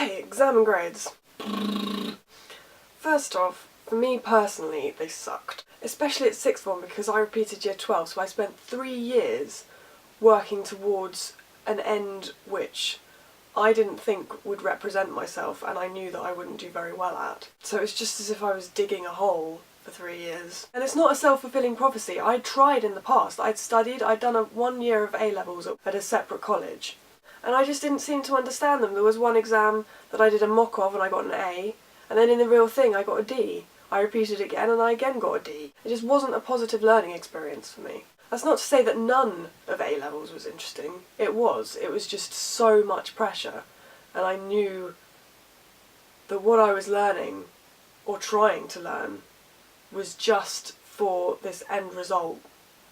Okay, exam and grades. First off, for me personally, they sucked. Especially at sixth form because I repeated year 12, so I spent 3 years working towards an end which I didn't think would represent myself and I knew that I wouldn't do very well at. So it's just as if I was digging a hole for 3 years. And it's not a self-fulfilling prophecy. I'd tried in the past. I'd studied, I'd done 1 year of A-levels at a separate college. And I just didn't seem to understand them. There was one exam that I did a mock of and I got an A, and then in the real thing I got a D. I repeated again and I again got a D. It just wasn't a positive learning experience for me. That's not to say that none of A-levels was interesting. It was just so much pressure, and I knew that what I was learning, or trying to learn, was just for this end result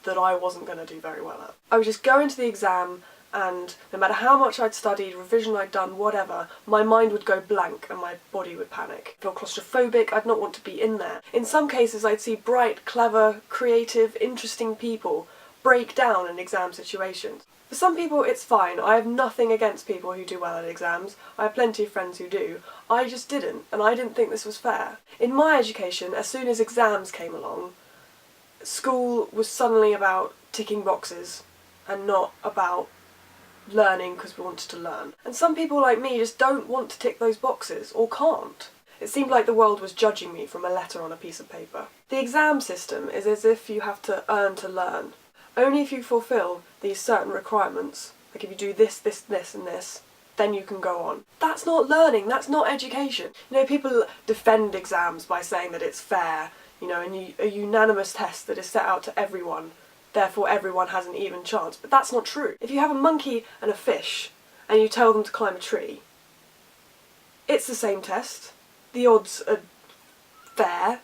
that I wasn't going to do very well at. I would just go into the exam and no matter how much I'd studied, revision I'd done, whatever, my mind would go blank and my body would panic. I feel claustrophobic, I'd not want to be in there. In some cases I'd see bright, clever, creative, interesting people break down in exam situations. For some people it's fine. I have nothing against people who do well at exams. I have plenty of friends who do. I just didn't, and I didn't think this was fair. In my education, as soon as exams came along, school was suddenly about ticking boxes and not about learning because we wanted to learn. And some people like me just don't want to tick those boxes, or can't. It seemed like the world was judging me from a letter on a piece of paper. The exam system is as if you have to earn to learn. Only if you fulfil these certain requirements, like if you do this, this, this and this, then you can go on. That's not learning, that's not education. You know, people defend exams by saying that it's fair, you know, and a unanimous test that is set out to everyone, therefore everyone has an even chance. But that's not true. If you have a monkey and a fish, and you tell them to climb a tree, it's the same test. The odds are fair,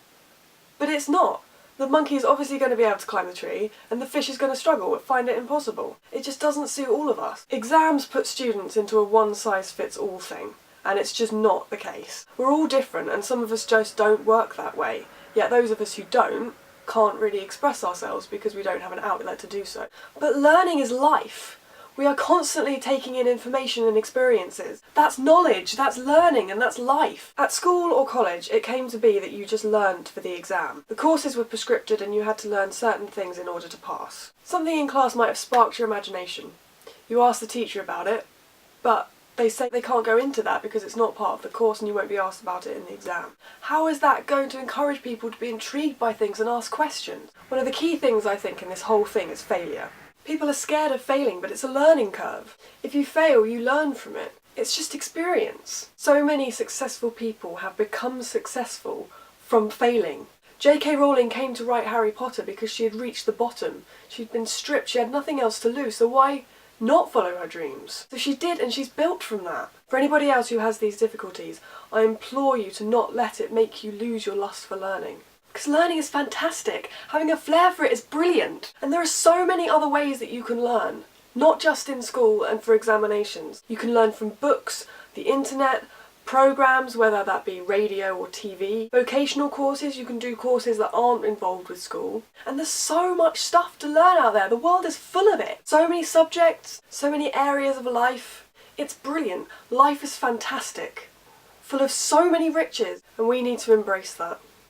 but it's not. The monkey is obviously going to be able to climb the tree, and the fish is going to struggle and find it impossible. It just doesn't suit all of us. Exams put students into a one-size-fits-all thing, and it's just not the case. We're all different, and some of us just don't work that way. Yet those of us who don't can't really express ourselves because we don't have an outlet to do so. But learning is life. We are constantly taking in information and experiences. That's knowledge, that's learning, and that's life. At school or college, it came to be that you just learned for the exam. The courses were prescripted and you had to learn certain things in order to pass. Something in class might have sparked your imagination. You ask the teacher about it, but they say they can't go into that because it's not part of the course and you won't be asked about it in the exam. How is that going to encourage people to be intrigued by things and ask questions? One of the key things I think in this whole thing is failure. People are scared of failing, but it's a learning curve. If you fail, you learn from it. It's just experience. So many successful people have become successful from failing. J.K. Rowling came to write Harry Potter because she had reached the bottom. She'd been stripped, she had nothing else to lose, so why not follow her dreams? So she did, and she's built from that. For anybody else who has these difficulties, I implore you to not let it make you lose your lust for learning. Because learning is fantastic. Having a flair for it is brilliant. And there are so many other ways that you can learn. Not just in school and for examinations. You can learn from books, the internet, programs, whether that be radio or TV. Vocational courses, you can do courses that aren't involved with school. And there's so much stuff to learn out there. The world is full of it. So many subjects, so many areas of life. It's brilliant. Life is fantastic. Full of so many riches. And we need to embrace that.